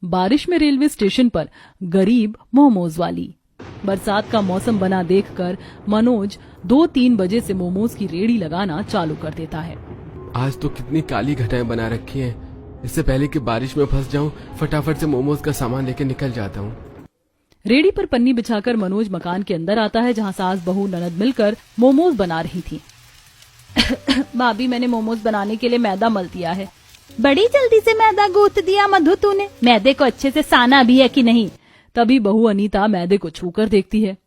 बारिश में railway station पर गरीब मोमोज वाली। बरसात का मौसम बना देखकर मनोज 2-3 बजे से मोमोज की रेडी लगाना चालू कर देता है। आज तो कितनी काली घटाएं बना रखी हैं। इससे पहले कि बारिश में फंस जाऊं, फटाफट से मोमोज का सामान लेकर निकल जाता हूं। रेडी पर पन्नी बिछाकर मनोज मकान के अंदर आता है, जहां सास बहू ननद मिलकर मोमोज बना रही थी। भाभी, मैंने मोमोज बनाने के लिए मैदा मल दिया है। बड़ी जल्दी से मैदा गूंथ दिया मधु तूने। मैदे को अच्छे से साना भी है कि नहीं? तभी बहू अनीता मैदे को छूकर देखती है।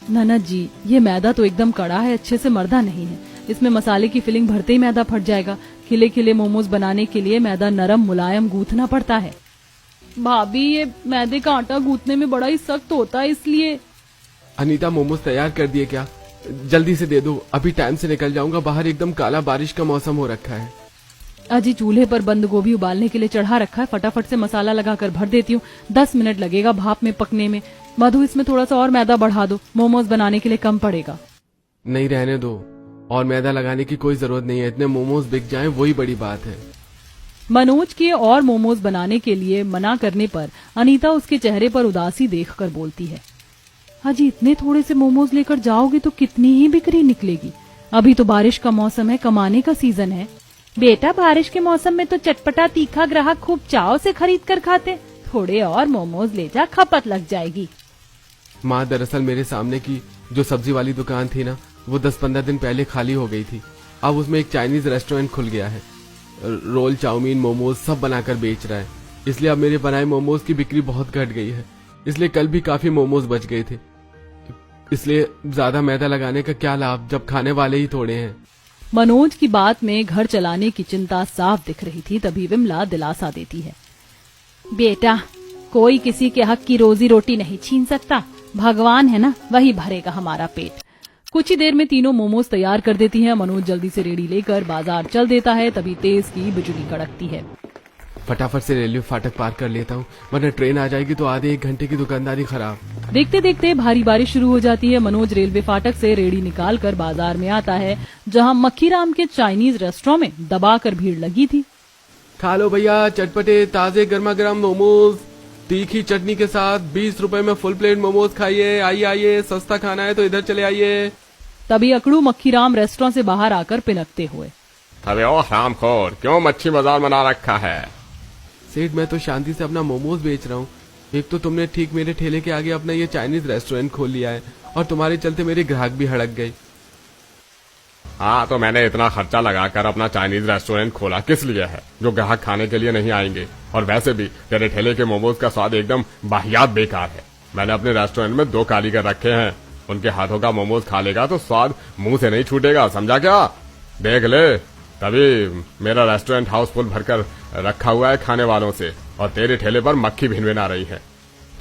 ननद जी, ये मैदा तो एकदम कड़ा है, अच्छे से मर्दा नहीं है। इसमें मसाले की फिलिंग भरते ही मैदा फट जाएगा। खिले खिले मोमोज बनाने के लिए मैदा नरम मुलायम गूंथना पड़ता है। भाभी, ये मैदे का आटा गूंथने में बड़ा ही सख्त होता है, इसलिए। अनीता, मोमोज तैयार कर दिए क्या? जल्दी से दे दो, अभी टाइम से निकल जाऊंगा। बाहर एकदम काला बारिश का मौसम हो रखा है। अजी, चूल्हे पर बंद गोभी उबालने के लिए चढ़ा रखा है, फटाफट से मसाला लगाकर भर देती हूँ। 10 मिनट लगेगा भाप में पकने में। मधु, इसमें थोड़ा सा और मैदा बढ़ा दो, मोमोज बनाने के लिए कम पड़ेगा। नहीं, रहने दो, और मैदा लगाने की कोई जरूरत नहीं है। इतने मोमोज बिक जाएं वही बड़ी बात है। मनोज के और मोमोज बनाने के लिए मना करने पर अनीता उसके चेहरे पर उदासी देखकर बोलती है, अजी, इतने थोड़े से मोमोज लेकर जाओगे तो कितनी ही बिक्री निकलेगी? अभी तो बारिश का मौसम है, कमाने का सीजन है। बेटा, बारिश के मौसम में तो चटपटा तीखा ग्राहक खूब चाव से खरीद कर खाते। थोड़े और मोमोज ले जा, खपत लग जाएगी। माँ, दरअसल मेरे सामने की जो सब्जी वाली दुकान थी ना, वो 10-15 दिन पहले खाली हो गई थी। अब उसमें एक चाइनीज रेस्टोरेंट खुल गया है। रोल, चाउमीन, मोमोज सब बनाकर बेच रहा है। इसलिए अब मेरे बनाए मोमोज की बिक्री बहुत घट गई है। इसलिए कल भी काफी मोमोज बच गए थे। इसलिए ज्यादा मैदा लगाने का क्या लाभ, जब खाने वाले ही थोड़े हैं। मनोज की बात में घर चलाने की चिंता साफ दिख रही थी। तभी विमला दिलासा देती है, बेटा, कोई किसी के हक की रोजी रोटी नहीं छीन सकता। भगवान है ना, वही भरेगा हमारा पेट। कुछ ही देर में तीनों मोमोज तैयार कर देती हैं। मनोज जल्दी से रेडी लेकर बाजार चल देता है। तभी तेज की बिजली कड़कती है। फटाफट से रेलवे फाटक पार कर लेता हूँ, वरना ट्रेन आ जाएगी तो आधे 1 घंटे की दुकानदारी खराब। देखते देखते भारी बारिश शुरू हो जाती है। मनोज रेलवे फाटक से रेडी निकालकर बाजार में आता है, जहाँ मक्खीराम के चाइनीज रेस्टोरेंट में दबाकर भीड़ लगी थी। खा लो भैया, चटपटे ताजे गर्मा गर्म मोमोज, तीखी चटनी के साथ 20 रुपए में फुल प्लेट मोमोज खाइए। आइए आइए, सस्ता खाना है तो इधर चले आइए। तभी अकड़ू मक्खीराम रेस्टोरेंट से बाहर आकर पिनकते हुए, अबे ओ हरामखोर, क्यों मच्छी बाजार बना रखा है? सेठ, मैं तो शांति से अपना मोमोज बेच रहा हूँ। एक तो तुमने ठीक मेरे ठेले के आगे अपना ये चाइनीज रेस्टोरेंट खोल लिया है, और तुम्हारे चलते मेरे ग्राहक भी हड़क गए। हाँ, तो मैंने इतना खर्चा लगाकर अपना चाइनीज रेस्टोरेंट खोला किस लिए है? जो ग्राहक खाने के लिए नहीं आएंगे। और वैसे भी तेरे ठेले के मोमोज का स्वाद एकदम वाहियात बेकार है। मैंने अपने रेस्टोरेंट में 2 कारीगर रखे हैं, उनके हाथों का मोमोज खा लेगा तो स्वाद मुंह से नहीं छूटेगा, समझा क्या? देख ले, तभी मेरा रेस्टोरेंट हाउसफुल भरकर रखा हुआ है खाने वालों से, और तेरे ठेले पर मक्खी भिनभिना रही है।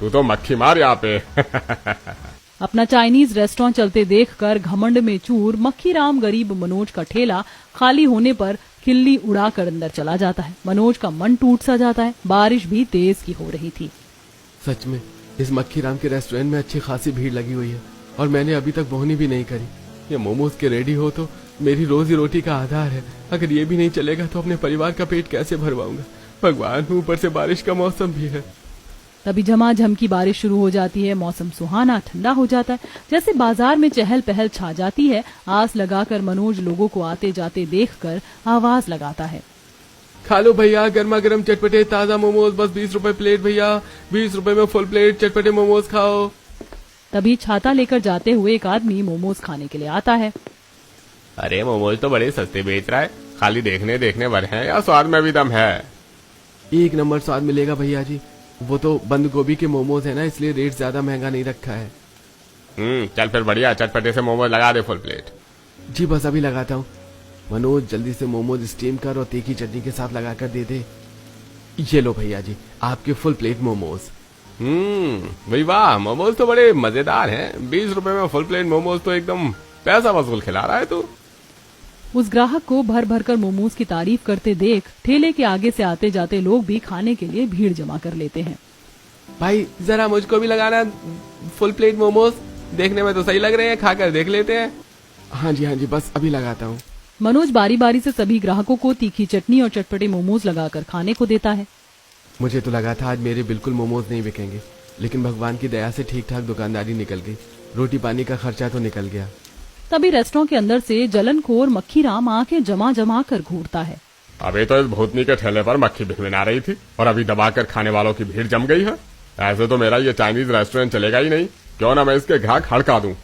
तू तो मक्खी मार यहाँ पे। अपना चाइनीज रेस्टोरेंट चलते देखकर घमंड में चूर मक्खीराम गरीब मनोज का ठेला खाली होने पर खिल्ली उड़ाकर अंदर चला जाता है। मनोज का मन टूट सा जाता है। बारिश भी तेज की हो रही थी। सच में इस मक्खीराम के रेस्टोरेंट में अच्छी खासी भीड़ लगी हुई है, और मैंने अभी तक बोहनी भी नहीं करी। ये मोमोज के रेडी हो तो मेरी रोजी रोटी का आधार है। अगर ये भी नहीं चलेगा तो अपने परिवार का पेट कैसे भरवाऊंगा? भगवान, ऊपर से बारिश का मौसम भी है। तभी झमाझम की बारिश शुरू हो जाती है। मौसम सुहाना ठंडा हो जाता है। जैसे बाजार में चहल पहल छा जाती है। आस लगाकर मनोज लोगों को आते जाते देखकर आवाज लगाता है, खा लो भैया, गर्मा गर्म चटपटे ताजा मोमोज, बस 20 रुपए प्लेट भैया। 20 रुपए में फुल प्लेट चटपटे मोमोज खाओ। तभी छाता लेकर जाते हुए एक आदमी मोमोज खाने के लिए आता है। अरे, मोमोज तो बड़े सस्ते बेच रहा है। खाली देखने देखने भर हैं या स्वाद में भी दम है? 1 नंबर स्वाद मिलेगा भैया जी। वो तो बंद गोभी के मोमोज है ना, इसलिए रेट ज्यादा महंगा नहीं रखा है। चल फिर बढ़िया, चटपटे से मोमोज लगा दे फुल प्लेट। जी बस अभी लगाता हूँ। मनोज, जल्दी से मोमोज स्टीम कर और तीखी चटनी के साथ लगाकर दे दे। ये लो भैया जी, आपके फुल प्लेट मोमोज। भाई वाह, मोमोज तो बड़े मजेदार हैं। 20 रुपए में फुल प्लेट मोमोज तो एकदम पैसा वसूल खिला रहा है तू। उस ग्राहक को भर भर कर मोमोज की तारीफ करते देख ठेले के आगे से आते जाते लोग भी खाने के लिए भीड़ जमा कर लेते हैं। भाई, जरा मुझको भी लगाना फुल प्लेट मोमोज। देखने में तो सही लग रहे हैं, खाकर देख लेते हैं। हाँ जी, बस अभी लगाता हूँ। मनोज बारी बारी से सभी ग्राहकों को तीखी चटनी और चटपटे मोमोज लगाकर खाने को देता है। मुझे तो लगा था आज मेरे बिल्कुल मोमोज नहीं बिकेंगे, लेकिन भगवान की दया से ठीक ठाक दुकानदारी निकल गई। रोटी पानी का खर्चा तो निकल गया। तभी रेस्टोरेंट के अंदर से जलनखोर मक्खीराम आंखें जमा जमा कर घूरता है। अभी तो इस भूतनी के ठेले पर मक्खी भिनभिना रही थी और अभी दबाकर खाने वालों की भीड़ जम गई है। ऐसे तो मेरा ये चाइनीज रेस्टोरेंट चलेगा ही नहीं। क्यों ना मैं इसके ग्राहक हड़का दूं।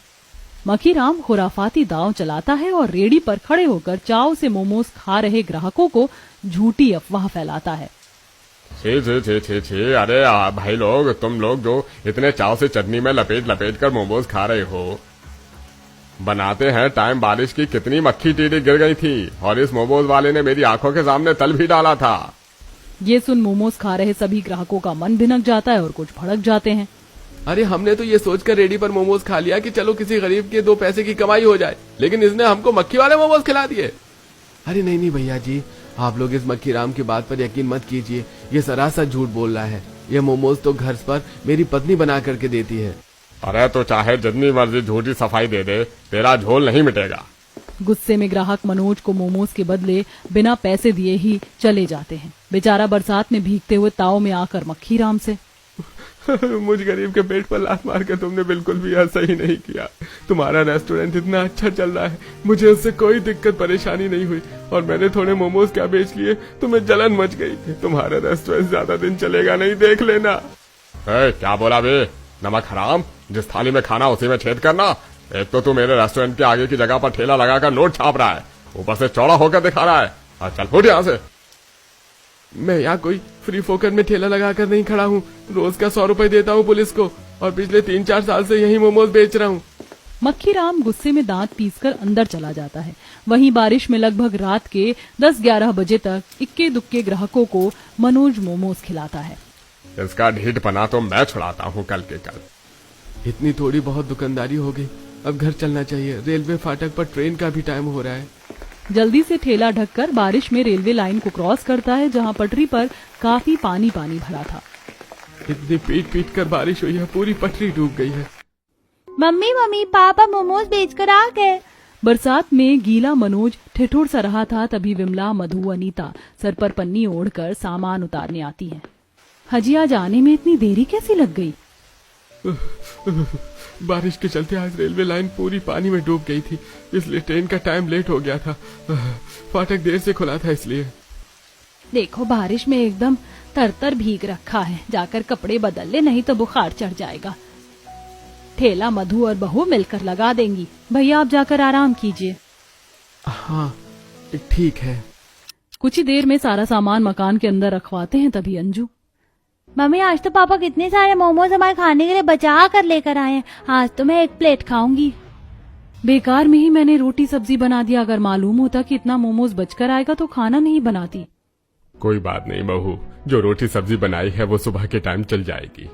मक्खीराम खुराफाती दांव चलाता है और रेडी पर खड़े होकर चाव से मोमोज खा रहे ग्राहकों को झूठी अफवाह फैलाता है। छे छे छे छे छे, अरे भाई लोग, तुम लोग जो इतने चाव से चटनी में लपेट लपेट कर मोमोज खा रहे हो, बनाते हैं टाइम बारिश की कितनी मक्खी टीडी गिर गई थी और इस मोमोज वाले ने मेरी आंखों के सामने तल भी डाला था। ये सुन मोमोज खा रहे सभी ग्राहकों का मन भिनक जाता है और कुछ भड़क जाते हैं। अरे हमने तो ये सोचकर रेडी पर मोमोज खा लिया कि चलो किसी गरीब के 2 पैसे की कमाई हो जाए, लेकिन इसने हमको मक्खी वाले मोमोज खिला दिए। अरे नहीं भैया जी, आप लोग इस मक्खीराम की बात पर यकीन मत कीजिए। ये सरासर झूठ बोल रहा है। ये मोमोज तो घर पर मेरी पत्नी बना करके देती है। अरे तो चाहे जितनी मर्जी झूठी सफाई दे दे, तेरा झोल नहीं मिटेगा। गुस्से में ग्राहक मनोज को मोमोज के बदले बिना पैसे दिए ही चले जाते हैं। बेचारा बरसात में भीगते हुए ताव में आकर मक्खीराम से मुझ गरीब के पेट पर लात मार के तुमने बिल्कुल भी ऐसा ही नहीं किया। तुम्हारा रेस्टोरेंट इतना अच्छा चल रहा है, मुझे उससे कोई दिक्कत परेशानी नहीं हुई और मैंने थोड़े मोमोज क्या बेच लिए, तुम्हें जलन मच गई। तुम्हारा रेस्टोरेंट ज्यादा दिन चलेगा नहीं, देख लेना। क्या बोला बे, नमक हराम, जिस थाली में खाना उसी में छेद करना। एक तो तू मेरे रेस्टोरेंट के आगे की जगह पर ठेला लगाकर नोट छाप रहा है, ऊपर से चौड़ा होकर दिखा रहा है। चल उठ यहाँ से। मैं यहाँ कोई फ्री फोकट में ठेला लगाकर नहीं खड़ा हूँ। रोज का 100 रुपए देता हूँ पुलिस को और पिछले 3-4 साल से यही मोमोज बेच रहा हूँ। मक्खीराम गुस्से में दांत पीसकर अंदर चला जाता है। वहीं बारिश में लगभग रात के 10-11 बजे तक इक्के दुक्के ग्राहकों को मनोज मोमोज खिलाता है। इसका ढीठपना तो मैं छुड़ाता हूँ कल के कल। इतनी थोड़ी बहुत दुकानदारी हो गई, अब घर चलना चाहिए। रेलवे फाटक पर ट्रेन का भी टाइम हो रहा है। जल्दी से ठेला ढककर बारिश में रेलवे लाइन को क्रॉस करता है, जहां पटरी पर काफी पानी भरा था। इतनी पीट कर बारिश हुई है, पूरी पटरी डूब गई है। मम्मी पापा मोमोज बेचकर आ गए। बरसात में गीला मनोज ठिठुर सा रहा था, तभी विमला, मधु, अनीता सर पर पन्नी ओढ़कर सामान उतारने आती है। हजी आज आने में इतनी देरी कैसी लग गई? बारिश के चलते आज रेलवे लाइन पूरी पानी में डूब गई थी, इसलिए ट्रेन का टाइम लेट हो गया था। फाटक देर से खुला था इसलिए। देखो बारिश में एकदम तरतर भीग रखा है, जाकर कपड़े बदल ले, नहीं तो बुखार चढ़ जाएगा। ठेला मधु और बहू मिलकर लगा देंगी। भैया आप जाकर आराम कीजिए। हाँ ठीक है। कुछ ही देर में सारा सामान मकान के अंदर रखवाते हैं, तभी अंजू, मम्मी आज तो पापा कितने सारे मोमोज हमारे खाने के लिए बचा कर लेकर आए हैं, आज तो मैं 1 प्लेट खाऊंगी। बेकार में ही मैंने रोटी सब्जी बना दिया। अगर मालूम होता कि इतना मोमोज बचकर आएगा तो खाना नहीं बनाती। कोई बात नहीं बहू, जो रोटी सब्जी बनाई है वो सुबह के टाइम चल जाएगी।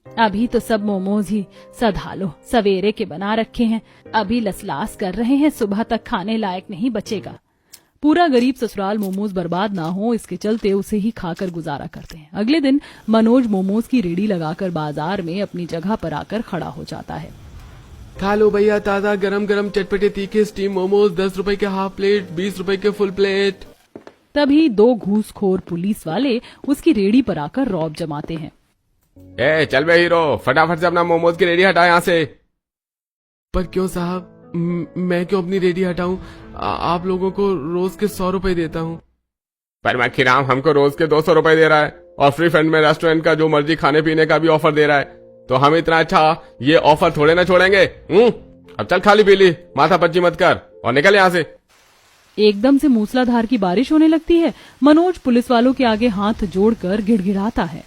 अभी तो सब मोमोज ही सधा लो, सवेरे के बना रखे हैं, अभी लसलास कर रहे हैं, सुबह तक खाने लायक नहीं बचेगा। पूरा गरीब ससुराल मोमोज बर्बाद ना हो, इसके चलते उसे ही खाकर गुजारा करते हैं। अगले दिन मनोज मोमोज की रेडी लगाकर बाजार में अपनी जगह पर आकर खड़ा हो जाता है। खा लो भैया, ताजा गरम गरम चटपटे तीखे स्टीम मोमोज, 10 रुपए के हाफ प्लेट, 20 रुपए के फुल प्लेट। तभी 2 घूसखोर पुलिस वाले उसकी रेडी पर आकर रौब जमाते हैं। चल बे हीरो, फटाफट से अपना मोमोज की रेडी हटा यहाँ से। पर क्यों साहब, मैं क्यों अपनी रेडी हटाऊं? आप लोगों को रोज के 100 रुपए देता हूँ। पर मक्खीराम हमको रोज के 200 रुपए दे रहा है और फ्री फंड में रेस्टोरेंट का जो मर्जी खाने पीने का भी ऑफर दे रहा है, तो हम इतना अच्छा ये ऑफर थोड़े ना छोड़ेंगे। अब चल खाली पीली, माथा पच्ची मत कर और निकल यहाँ से। एकदम से मूसलाधार की बारिश होने लगती है। मनोज पुलिस वालों के आगे हाथ जोड़कर गिड़गिड़ाता है।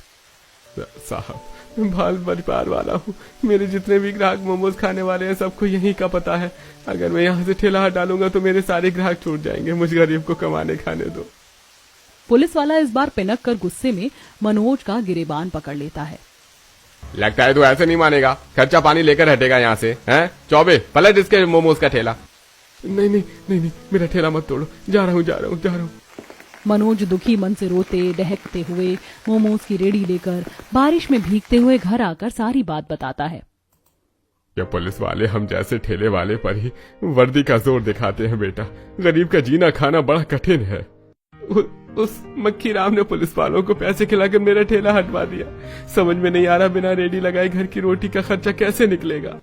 साहब मैं बाल परिवार वाला हूँ, मेरे जितने भी ग्राहक मोमोज खाने वाले हैं सबको यही का पता है। अगर मैं यहाँ से ठेला हटा लूंगा तो मेरे सारे ग्राहक छूट जाएंगे। मुझे गरीब को कमाने खाने दो। पुलिस वाला इस बार पिनक कर गुस्से में मनोज का गिरेबान पकड़ लेता है। लगता है तू ऐसे नहीं मानेगा, खर्चा पानी लेकर हटेगा यहाँ से, हैं? चौबे पलट इसके मोमोज का ठेला। नहीं, मेरा ठेला मत तोड़ो, जा रहा हूँ। मनोज दुखी मन से रोते डहकते हुए मोमोज की रेडी लेकर बारिश में भीगते हुए घर आकर सारी बात बताता है। ये पुलिस वाले हम जैसे ठेले वाले पर ही वर्दी का जोर दिखाते हैं बेटा। गरीब का जीना खाना बड़ा कठिन है। उस मक्खी राम ने पुलिस वालों को पैसे खिलाकर मेरा ठेला हटवा दिया। समझ में नहीं आ रहा बिना रेडी लगाए घर की रोटी का खर्चा कैसे निकलेगा।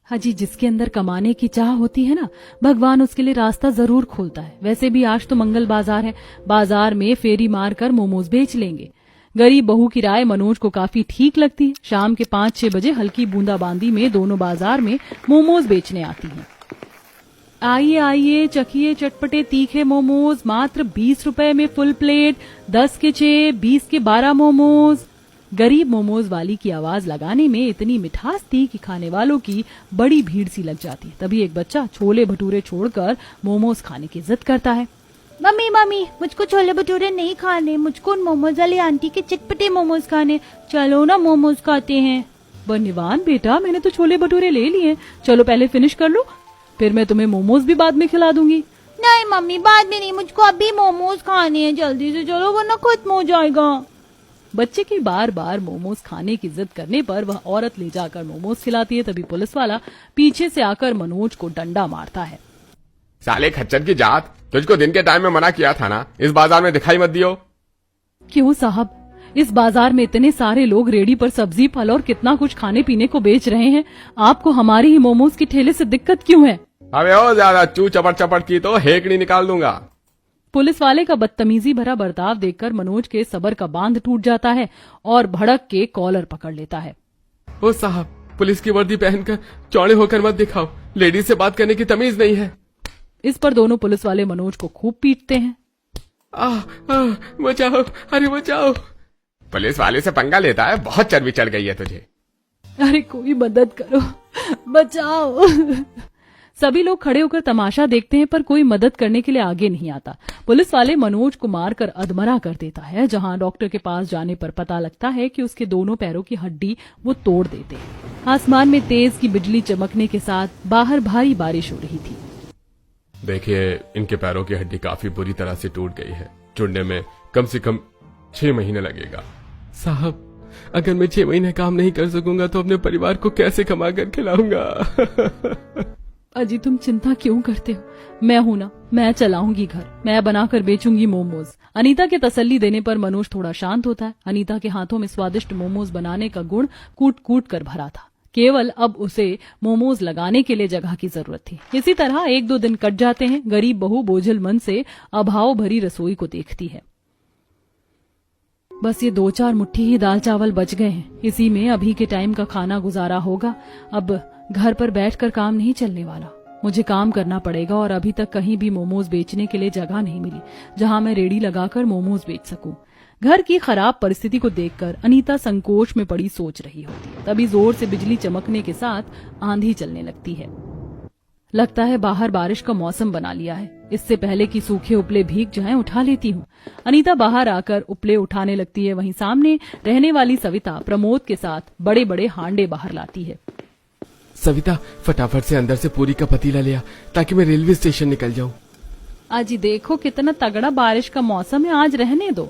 हाजी, जिसके अंदर कमाने की चाह होती है ना, भगवान उसके लिए रास्ता जरूर खोलता है। वैसे भी आज तो मंगल बाजार है, बाजार में फेरी मार कर मोमोज बेच लेंगे। गरीब बहू की राय मनोज को काफी ठीक लगती है। शाम के 5-6 बजे हल्की बूंदाबांदी में दोनों बाजार में मोमोज बेचने आती हैं। आइए आइए, चखिए चटपटे तीखे मोमोज, मात्र 20 रुपए में फुल प्लेट, 10 के 6, 20 के 12 मोमोज। गरीब मोमोज वाली की आवाज लगाने में इतनी मिठास थी कि खाने वालों की बड़ी भीड़ सी लग जाती। तभी एक बच्चा छोले भटूरे छोड़कर मोमोज खाने की जिद करता है। मम्मी मम्मी, मुझको छोले भटूरे नहीं खाने, मुझको मोमोज वाली आंटी के चटपटे मोमोज खाने, चलो ना मोमोज खाते हैं। बनिवान बेटा, मैंने तो छोले भटूरे ले लिए, चलो पहले फिनिश कर लो, फिर मैं तुम्हें मोमोज भी बाद में खिला दूंगी। नहीं मम्मी, बाद में नहीं, मुझको अभी मोमोज खाने हैं, जल्दी से चलो वरना खत्म हो जाएगा। बच्चे की बार बार मोमोज खाने की जिद करने पर वह औरत ले जाकर मोमोज खिलाती है। तभी पुलिस वाला पीछे से आकर मनोज को डंडा मारता है। साले खच्चर की जात, तुझको दिन के टाइम में मना किया था ना, इस बाजार में दिखाई मत दियो। क्यों साहब, इस बाजार में इतने सारे लोग रेडी पर सब्जी फल और कितना कुछ खाने पीने को बेच रहे हैं, आपको हमारी ही मोमोज के ठेले से दिक्कत क्यों है? अबे और ज्यादा चू चपट चपट की तो हेकड़ी निकाल दूंगा। पुलिस वाले का बदतमीजी भरा बर्ताव देखकर मनोज के सबर का बांध टूट जाता है और भड़क के कॉलर पकड़ लेता है। ओ साहब, पुलिस की वर्दी पहनकर चौड़े होकर मत दिखाओ, लेडीज से बात करने की तमीज नहीं है। इस पर दोनों पुलिस वाले मनोज को खूब पीटते हैं। बचाओ, अरे बचाओ। पुलिस वाले से पंगा लेता है, बहुत चर्बी चढ़ गई है तुझे। अरे कोई मदद करो, बचाओ। सभी लोग खड़े होकर तमाशा देखते हैं पर कोई मदद करने के लिए आगे नहीं आता। पुलिस वाले मनोज को मारकर अधमरा कर देता है, जहां डॉक्टर के पास जाने पर पता लगता है कि उसके दोनों पैरों की हड्डी वो तोड़ देते हैं। आसमान में तेज की बिजली चमकने के साथ बाहर भारी बारिश हो रही थी। देखिए, इनके पैरों की हड्डी काफी बुरी तरह से टूट गई है, जुड़ने में कम से कम 6 महीने लगेगा। साहब, अगर मैं 6 महीने काम नहीं कर सकूंगा तो अपने परिवार को कैसे कमा कर खिलाऊंगा? अजी, तुम चिंता क्यों करते हो? मैं हूं ना, मैं चलाऊंगी घर, मैं बनाकर बेचूंगी मोमोज। अनीता के तसल्ली देने पर मनोज थोड़ा शांत होता है। अनीता के हाथों में स्वादिष्ट मोमोज बनाने का गुण कूट कूट कर भरा था, केवल अब उसे मोमोज लगाने के लिए जगह की जरूरत थी। इसी तरह 1-2 दिन कट जाते हैं। गरीब बहू बोझल मन से अभाव भरी रसोई को देखती है। बस ये 2-4 मुट्ठी ही दाल चावल बच गए हैं, इसी में अभी के टाइम का खाना गुजारा होगा। अब घर पर बैठकर काम नहीं चलने वाला, मुझे काम करना पड़ेगा। और अभी तक कहीं भी मोमोज बेचने के लिए जगह नहीं मिली जहां मैं रेडी लगाकर मोमोज बेच सकूं। घर की खराब परिस्थिति को देखकर अनीता संकोच में पड़ी सोच रही होती। तभी जोर से बिजली चमकने के साथ आंधी चलने लगती है। लगता है बाहर बारिश का मौसम बना लिया है। इससे पहले कि सूखे उपले भीग जाएं, उठा लेती हूँ। अनीता बाहर आकर उपले उठाने लगती है। वहीं सामने रहने वाली सविता प्रमोद के साथ बड़े बड़े हांडे बाहर लाती है। सविता, फटाफट से अंदर से पूरी का पतीला लिया ताकि मैं रेलवे स्टेशन निकल जाऊं। आज देखो कितना तगड़ा बारिश का मौसम है, आज रहने दो।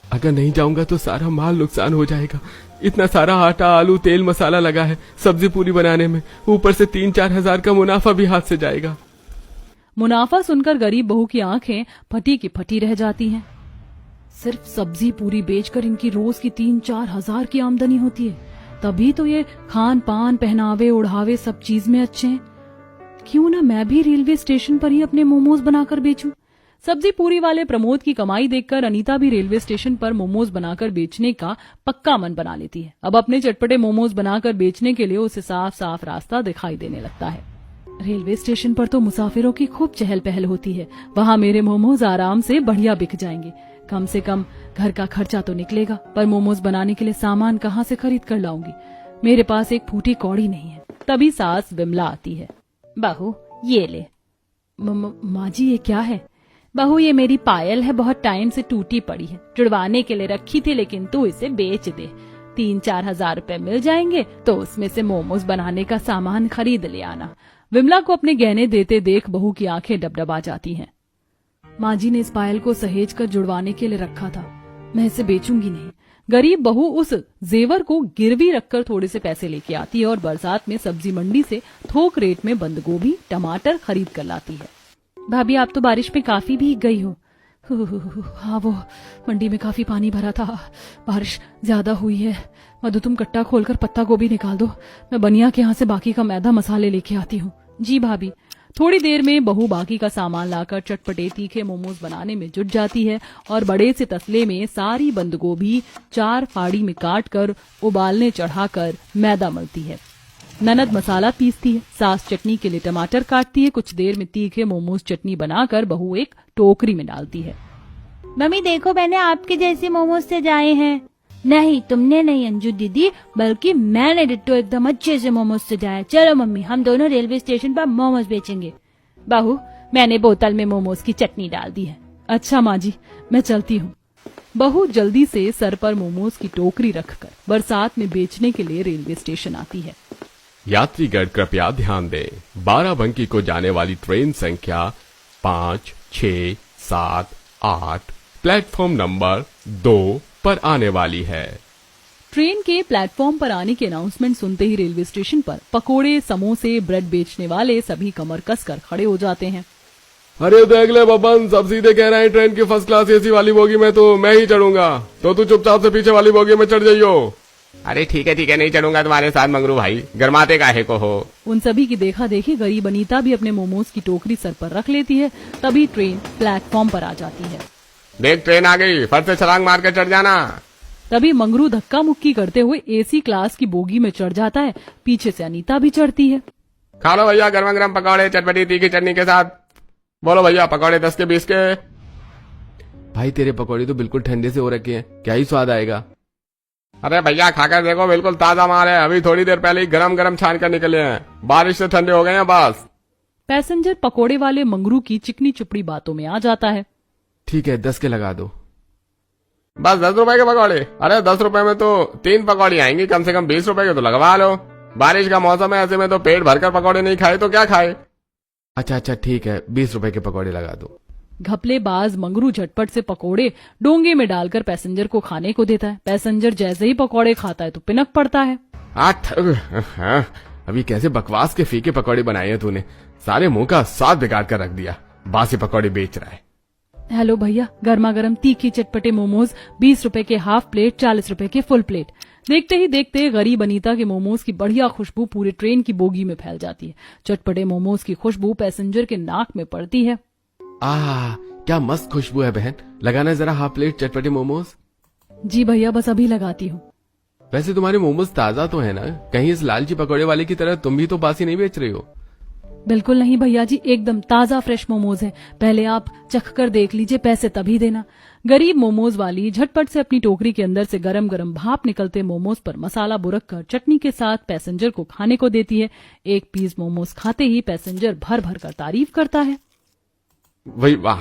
अगर नहीं जाऊंगा तो सारा माल नुकसान हो जाएगा। इतना सारा आटा, आलू, तेल, मसाला लगा है सब्जी पूरी बनाने में, ऊपर से 3-4 हजार का मुनाफा भी हाथ से जाएगा। मुनाफा सुनकर गरीब बहू की आंखें फटी की फटी रह जाती हैं। सिर्फ सब्जी पूरी बेचकर इनकी रोज की 3-4 हजार की आमदनी होती है, तभी तो ये खान पान, पहनावे, ओढ़ावे सब चीज में अच्छे हैं। क्यों ना मैं भी रेलवे स्टेशन पर ही अपने मोमोज बनाकर बेचूं। सब्जी पूरी वाले प्रमोद की कमाई देखकर अनीता भी रेलवे स्टेशन पर मोमोज बनाकर बेचने का पक्का मन बना लेती है। अब अपने चटपटे मोमोज बनाकर बेचने के लिए उसे साफ साफ रास्ता दिखाई देने लगता है। रेलवे स्टेशन पर तो मुसाफिरों की खूब चहल पहल होती है, वहां मेरे मोमोज आराम से बढ़िया बिक जाएंगे। कम से कम घर का खर्चा तो निकलेगा, पर मोमोज बनाने के लिए सामान कहाँ से खरीद कर लाऊंगी? मेरे पास एक फूटी कौड़ी नहीं है। तभी सास विमला आती है। बहू ये ले। माँ जी, ये क्या है? बहू, ये मेरी पायल है, बहुत टाइम से टूटी पड़ी है, जुड़वाने के लिए रखी थी, लेकिन तू इसे बेच दे। 3-4 हजार रुपए मिल जाएंगे तो उसमें से मोमोज बनाने का सामान खरीद ले आना। विमला को अपने गहने देते देख बहू की आंखें डबडबा जाती हैं। माँ जी ने इस पायल को सहेज कर जुड़वाने के लिए रखा था, मैं इसे बेचूंगी नहीं। गरीब बहू उस जेवर को गिरवी रखकर थोड़े से पैसे लेके आती है और बरसात में सब्जी मंडी से थोक रेट में बंद गोभी, टमाटर खरीद कर लाती है। भाभी, आप तो बारिश में काफी भीग गई हो, हाँ, वो मंडी में काफी पानी भरा था, बारिश ज्यादा हुई है। मधु, तुम कट्टा खोलकर पत्ता गोभी निकाल दो, मैं बनिया के यहाँ से बाकी का मैदा मसाले लेके आती हूँ। जी भाभी। थोड़ी देर में बहू बाकी का सामान लाकर चटपटे तीखे मोमोज बनाने में जुट जाती है और बड़े से तसले में सारी बंद गोभी 4 फाड़ी में काट कर उबालने चढ़ाकर मैदा मलती है। ननद मसाला पीसती है, सास चटनी के लिए टमाटर काटती है। कुछ देर में तीखे मोमोज चटनी बनाकर बहू एक टोकरी में डालती है। मम्मी देखो, मैंने आपके जैसे मोमोज सजाए हैं। नहीं, तुमने नहीं अंजू दीदी, बल्कि मैंने डिट्टो एकदम अच्छे से मोमोज सजाया। चलो मम्मी, हम दोनों रेलवे स्टेशन पर मोमोज बेचेंगे। बहू, मैंने बोतल में मोमोज की चटनी डाल दी है। अच्छा माँ जी, मैं चलती हूँ। बहू जल्दी से सर पर मोमोज की टोकरी रखकर बरसात में बेचने के लिए रेलवे स्टेशन आती है। यात्रीगण कृपया ध्यान दें, बाराबंकी को जाने वाली ट्रेन संख्या 5, 6, 7, 8 प्लेटफॉर्म नंबर 2 पर आने वाली है। ट्रेन के प्लेटफॉर्म पर आने की अनाउंसमेंट सुनते ही रेलवे स्टेशन पर पकोड़े, समोसे, ब्रेड बेचने वाले सभी कमर कसकर खड़े हो जाते हैं। अरे देख ले बबन, सब सीधे कह रहे हैं ट्रेन की फर्स्ट क्लास एसी वाली बोगी में तो मैं ही चढ़ूंगा, तो तू चुपचाप से पीछे वाली बोगी में चढ़ जाइयो। अरे ठीक है, नहीं चढ़ूंगा तुम्हारे साथ मंगरू भाई, गरमाते काहे को हो। उन सभी की देखा देखी गरीब अनीता भी अपने मोमोज की टोकरी सर पर रख लेती है। तभी ट्रेन प्लेटफॉर्म पर आ जाती है। देख ट्रेन आ गई, फट से छलांग मार कर चढ़ जाना। तभी मंगरू धक्का मुक्की करते हुए एसी क्लास की बोगी में चढ़ जाता है। पीछे से अनीता भी चढ़ती है। खा लो भैया गर्मा गर्म पकौड़े चटपटी तीखी चटनी के साथ। बोलो भैया, पकौड़े 10 के 20 के। भाई तेरे पकौड़े तो बिल्कुल ठंडे से हो रखे हैं, क्या ही स्वाद आएगा। अरे भैया खाकर देखो, बिल्कुल ताजा माल है, अभी थोड़ी देर पहले ही गरम गरम छान कर निकले हैं, बारिश से ठंडे हो गए हैं बस। पैसेंजर पकोड़े वाले मंगरू की चिकनी चुपड़ी बातों में आ जाता है। ठीक है, 10 के लगा दो। बस 10 रुपए के पकौड़े? अरे 10 रुपए में तो 3 पकौड़ी आएंगी, कम से कम 20 रुपए के तो लगवा लो। बारिश का मौसम है, ऐसे में तो पेट भरकर पकौड़े नहीं खाए तो क्या खाए। अच्छा ठीक है, 20 रुपए के पकौड़े लगा दो। घपलेबाज मंगरू झटपट से पकोड़े डोंगे में डालकर पैसेंजर को खाने को देता है। पैसेंजर जैसे ही पकोड़े खाता है तो पिनक पड़ता है। अभी कैसे बकवास के फीके पकौड़े बनाए हैं तूने, सारे मुंह का स्वाद बिगाड़ कर रख दिया। बासी पकौड़े बेच रहा है। हेलो भैया, गर्मा गर्म तीखी चटपटे मोमोज 20 रुपए के हाफ प्लेट, 40 रुपए के फुल प्लेट। देखते ही देखते गरीब अनीता के मोमोज की बढ़िया खुशबू पूरे ट्रेन की बोगी में फैल जाती है। चटपटे मोमोज की खुशबू पैसेंजर के नाक में पड़ती है। क्या मस्त खुशबू है बहन, लगाना जरा हाफ प्लेट चटपटे मोमोज। जी भैया, बस अभी लगाती हूँ। वैसे तुम्हारे मोमोज ताजा तो है ना, कहीं इस लालची पकौड़े वाले की तरह तुम भी तो बासी नहीं बेच रही हो। बिल्कुल नहीं भैया जी, एकदम ताजा फ्रेश मोमोज है, पहले आप चख कर देख लीजिए, पैसे तभी देना। गरीब मोमोज वाली झटपट से अपनी टोकरी के अंदर से गरम गरम भाप निकलते मोमोज पर मसाला बुरक कर चटनी के साथ पैसेंजर को खाने को देती है। एक पीस मोमोज खाते ही पैसेंजर भर भर कर तारीफ करता है। वही वाह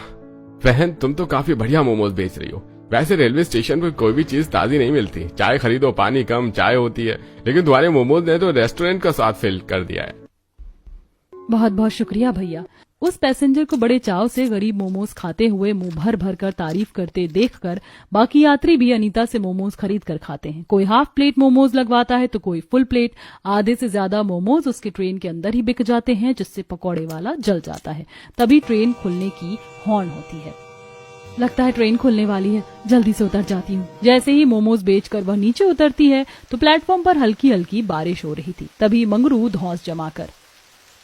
बहन, तुम तो काफी बढ़िया मोमोज बेच रही हो। वैसे रेलवे स्टेशन पर कोई भी चीज ताजी नहीं मिलती, चाय खरीदो पानी कम चाय होती है, लेकिन तुम्हारे मोमोज ने तो रेस्टोरेंट का स्वाद फिल कर दिया है। बहुत बहुत शुक्रिया भैया। उस पैसेंजर को बड़े चाव से गरीब मोमोज खाते हुए मुंह भर भर कर तारीफ करते देखकर बाकी यात्री भी अनीता से मोमोज खरीद कर खाते हैं। कोई हाफ प्लेट मोमोज लगवाता है तो कोई फुल प्लेट। आधे से ज्यादा मोमोज उसके ट्रेन के अंदर ही बिक जाते हैं, जिससे पकौड़े वाला जल जाता है। तभी ट्रेन खुलने की हॉर्न होती है। लगता है ट्रेन खुलने वाली है, जल्दी से उतर जाती हूँ। जैसे ही मोमोज बेचकर वह नीचे उतरती है तो प्लेटफॉर्म पर हल्की हल्की बारिश हो रही थी। तभी मंगरू धौंस जमाकर,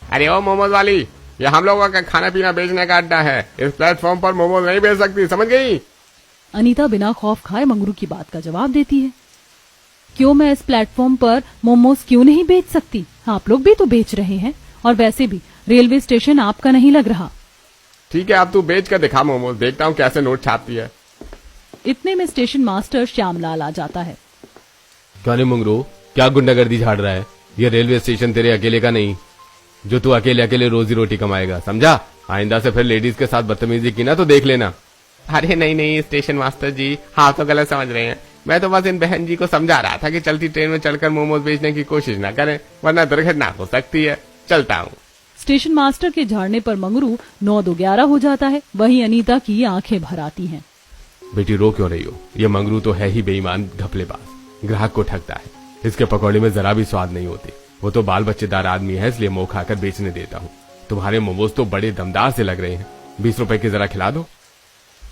अरे ओ मोमोज वाली, ये हम लोगों का खाना पीना बेचने का अड्डा है, इस प्लेटफॉर्म पर मोमोज नहीं बेच सकती, समझ गई। अनीता बिना खौफ खाए मंगरू की बात का जवाब देती है। क्यों, मैं इस प्लेटफॉर्म पर मोमोज क्यों नहीं बेच सकती? आप लोग भी तो बेच रहे हैं, और वैसे भी रेलवे स्टेशन आपका नहीं लग रहा। ठीक है, अब तू बेच कर दिखा मोमोज, देखता हूँ कैसे नोट छापती है। इतने में स्टेशन मास्टर श्यामलाल आ जाता है। क्या नहीं मंगरू, क्या गुंडागर्दी झाड़ रहा है? ये रेलवे स्टेशन तेरे अकेले का नहीं, जो तू अकेले अकेले रोजी रोटी कमाएगा, समझा? आइंदा से फिर लेडीज के साथ बदतमीजी की ना तो देख लेना। अरे नहीं स्टेशन मास्टर जी, हाँ तो गलत समझ रहे हैं। मैं तो बस इन बहन जी को समझा रहा था कि चलती ट्रेन में चढ़कर मोमोज बेचने की कोशिश ना करें, वरना दुर्घटना हो सकती है। चलता हूँ। स्टेशन मास्टर के झाड़ने पर मंगरू 9-2-11 हो जाता है। वहीं अनीता की आंखें भर आती हैं। बेटी रो क्यों रही हो? ये मंगरू तो है ही बेईमान घपलेबाज, ग्राहक को ठगता है। इसके पकौड़े में जरा भी स्वाद नहीं होती। वो तो बाल बच्चेदार आदमी है, इसलिए मुंह खाकर बेचने देता हूँ। तुम्हारे मोमोज तो बड़े दमदार से लग रहे हैं, 20 रुपए के जरा खिला दो।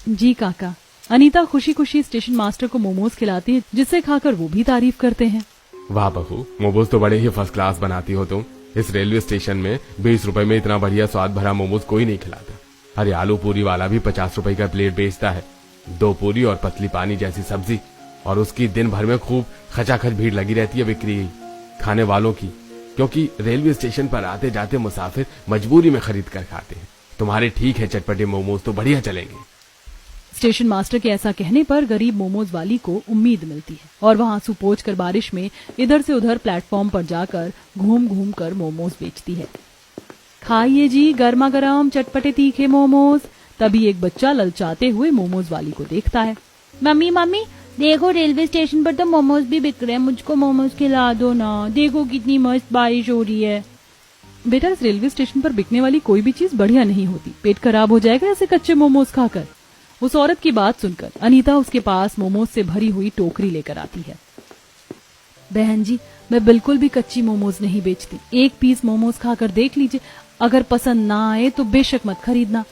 जी काका। अनीता खुशी खुशी स्टेशन मास्टर को मोमोज खिलाती है, जिसे खाकर वो भी तारीफ करते हैं। वाह बहू, मोमोज तो बड़े ही फर्स्ट क्लास बनाती हो तुम। इस रेलवे स्टेशन में 20 रुपए में इतना बढ़िया स्वाद भरा मोमोज कोई नहीं खिलाता। अरे आलू पूरी वाला भी 50 रुपए का प्लेट बेचता है। 2 पूरी और पतली पानी जैसी सब्जी, और उसकी दिन भर में खूब खचाखच भीड़ लगी रहती है बिक्री खाने वालों की, क्योंकि रेलवे स्टेशन पर आते जाते मुसाफिर मजबूरी में खरीद कर खाते हैं। तुम्हारे ठीक है चटपटे मोमोज तो बढ़िया चलेंगे। स्टेशन मास्टर के ऐसा कहने पर गरीब मोमोज वाली को उम्मीद मिलती है और वह आंसू पोंछ कर बारिश में इधर से उधर प्लेटफॉर्म पर जाकर घूम घूम कर मोमोज बेचती है। खाइए जी गर्मा गर्म चटपटे तीखे मोमोज। तभी एक बच्चा ललचाते हुए मोमोज वाली को देखता है। मम्मी मम्मी देखो रेलवे स्टेशन पर तो मोमोज भी बिक रहे हैं, मुझको मोमोज खिला दो ना। देखो कितनी मस्त बारिश हो रही है। बेटा, इस रेलवे स्टेशन पर बिकने वाली कोई भी चीज बढ़िया नहीं होती। पेट खराब हो जाएगा ऐसे कच्चे मोमोज खाकर। उस औरत की बात सुनकर अनीता उसके पास मोमोज से भरी हुई टोकरी लेकर आती है। बहन जी, मैं बिल्कुल भी कच्ची मोमोज नहीं बेचती। एक पीस मोमोज खाकर देख लीजिए, अगर पसंद ना आए तो बेशक मत खरीदना।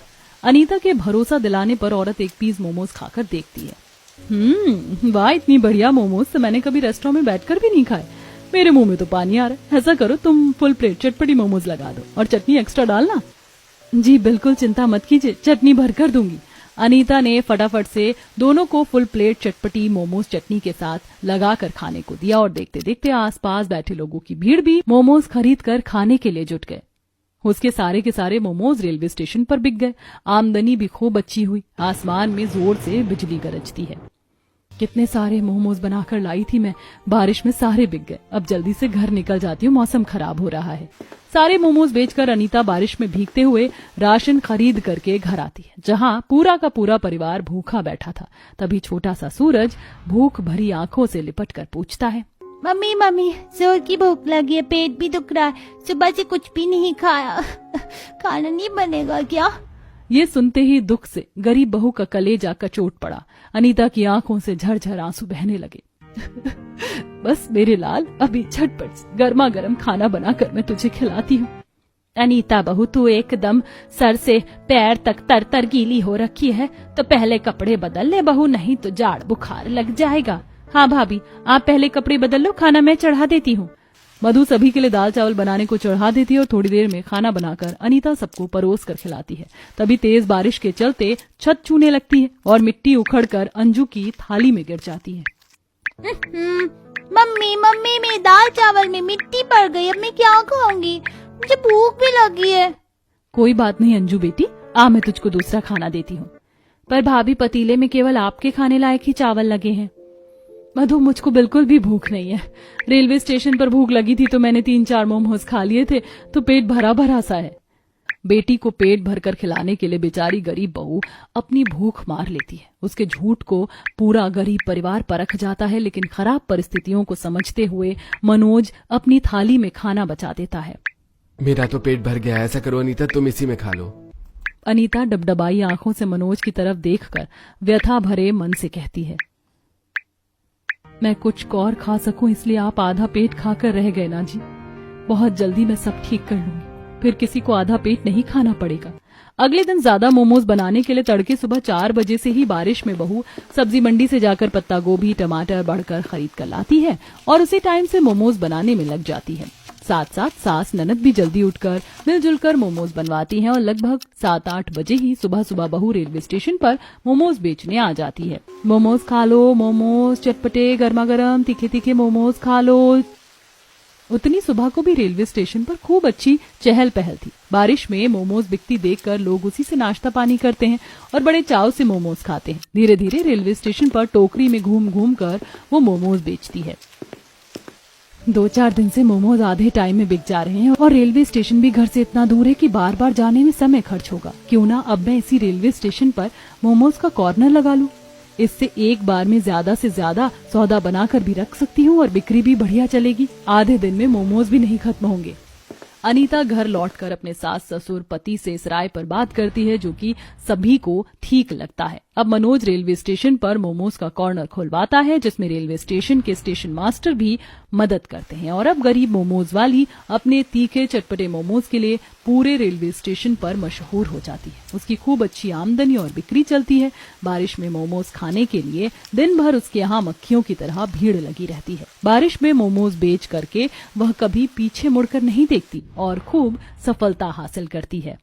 अनीता के भरोसा दिलाने पर औरत एक पीस मोमोज खाकर देखती है। वाह, इतनी बढ़िया मोमोज तो मैंने कभी रेस्टोरेंट में बैठकर भी नहीं खाए। मेरे मुंह में तो पानी आ रहा है। ऐसा करो, तुम फुल प्लेट चटपटी मोमोज लगा दो और चटनी एक्स्ट्रा डालना। जी बिल्कुल, चिंता मत कीजिए, चटनी भर कर दूंगी। अनीता ने फटाफट से दोनों को फुल प्लेट चटपटी मोमोज चटनी के साथ लगाकर खाने को दिया और देखते देखते आसपास बैठे लोगों की भीड़ भी मोमोज खरीद कर खाने के लिए जुट गए। उसके सारे के सारे मोमोज रेलवे स्टेशन पर बिक गए। आमदनी भी खूब अच्छी हुई। आसमान में जोर से बिजली गरजती है। कितने सारे मोमोज बनाकर लाई थी मैं, बारिश में सारे बिक गए। अब जल्दी से घर निकल जाती हूँ, मौसम खराब हो रहा है। सारे मोमोज बेचकर अनीता बारिश में भीगते हुए राशन खरीद करके घर आती है, जहाँ पूरा का पूरा परिवार भूखा बैठा था। तभी छोटा सा सूरज भूख भरी आंखों से लिपट कर पूछता है, मम्मी मम्मी जोर की भूख लगी है, पेट भी दुख रहा है, सुबह से कुछ भी नहीं खाया। खाना नहीं बनेगा क्या? ये सुनते ही दुख से गरीब बहू का कलेजा कचोट पड़ा। अनीता की आंखों से झरझर आंसू बहने लगे। बस मेरे लाल, अभी झटपट से गर्मा गर्म खाना बनाकर मैं तुझे खिलाती हूँ। अनीता बहू, तू एकदम सर से पैर तक तर तर गीली हो रखी है, तो पहले कपड़े बदल ले बहू, नहीं तो जाड़ बुखार लग जाएगा। हाँ भाभी, आप पहले कपड़े बदल लो, खाना मैं चढ़ा देती हूँ। मधु सभी के लिए दाल चावल बनाने को चढ़ा देती है और थोड़ी देर में खाना बनाकर अनीता सबको परोस कर खिलाती है। तभी तेज बारिश के चलते छत छूने लगती है और मिट्टी उखड़कर अंजू की थाली में गिर जाती है। मम्मी मम्मी, मेरी दाल चावल में मिट्टी पड़ गई, अब मैं क्या खाऊंगी? मुझे भूख भी लगी है। कोई बात नहीं अंजू बेटी, आ मैं तुझको दूसरा खाना देती हूँ। पर भाभी, पतीले में केवल आपके खाने लायक ही चावल लगे हैं। मधु, मुझको बिल्कुल भी भूख नहीं है। रेलवे स्टेशन पर भूख लगी थी तो मैंने 3-4 मोमोज खा लिए थे, तो पेट भरा भरा सा है। बेटी को पेट भरकर खिलाने के लिए बेचारी गरीब बहू अपनी भूख मार लेती है। उसके झूठ को पूरा गरीब परिवार परख जाता है, लेकिन खराब परिस्थितियों को समझते हुए मनोज अपनी थाली में खाना बचा देता है। मेरा तो पेट भर गया है, ऐसा करो अनीता, तुम इसी में खा लो। अनीता डबडबाई आंखों से मनोज की तरफ देखकर व्यथा भरे मन से कहती है, मैं कुछ और खा सकूं इसलिए आप आधा पेट खाकर रह गए ना जी। बहुत जल्दी मैं सब ठीक कर लूंगी, फिर किसी को आधा पेट नहीं खाना पड़ेगा। अगले दिन ज्यादा मोमोज बनाने के लिए तड़के सुबह 4 बजे से ही बारिश में बहू सब्जी मंडी से जाकर पत्ता गोभी टमाटर बढ़कर खरीद कर लाती है और उसी टाइम से मोमोज बनाने में लग जाती है। साथ साथ सास ननद भी जल्दी उठकर मिलजुल कर मोमोज बनवाती हैं और लगभग 7-8 बजे ही सुबह सुबह बहू रेलवे स्टेशन पर मोमोज बेचने आ जाती है। मोमोज खा लो, मोमोज चटपटे गर्मा गर्म तीखे तीखे मोमोज खा लो। उतनी सुबह को भी रेलवे स्टेशन पर खूब अच्छी चहल पहल थी। बारिश में मोमोज बिकती देखकर लोग उसी से नाश्ता पानी करते हैं और बड़े चाव से मोमोज खाते हैं। धीरे धीरे रेलवे स्टेशन पर टोकरी में घूम घूम कर वो मोमोज बेचती है। 2-4 दिन से मोमोज आधे टाइम में बिक जा रहे हैं और रेलवे स्टेशन भी घर से इतना दूर है कि बार बार जाने में समय खर्च होगा। क्यों ना अब मैं इसी रेलवे स्टेशन पर मोमोज का कॉर्नर लगा लूं। इससे एक बार में ज्यादा से ज्यादा सौदा बनाकर भी रख सकती हूँ और बिक्री भी बढ़िया चलेगी। आधे दिन में मोमोज भी नहीं खत्म होंगे। अनीता घर लौटकर अपने सास ससुर पति से इस राय पर बात करती है जो कि सभी को ठीक लगता है। अब मनोज रेलवे स्टेशन पर मोमोज का कॉर्नर खुलवाता है, जिसमें रेलवे स्टेशन के स्टेशन मास्टर भी मदद करते हैं। और अब गरीब मोमोज वाली अपने तीखे चटपटे मोमोज के लिए पूरे रेलवे स्टेशन पर मशहूर हो जाती है। उसकी खूब अच्छी आमदनी और बिक्री चलती है। बारिश में मोमोज खाने के लिए दिन भर उसके यहाँ मक्खियों की तरह भीड़ लगी रहती है। बारिश में मोमोज बेच करके वह कभी पीछे मुड़कर नहीं देखती और खूब सफलता हासिल करती है।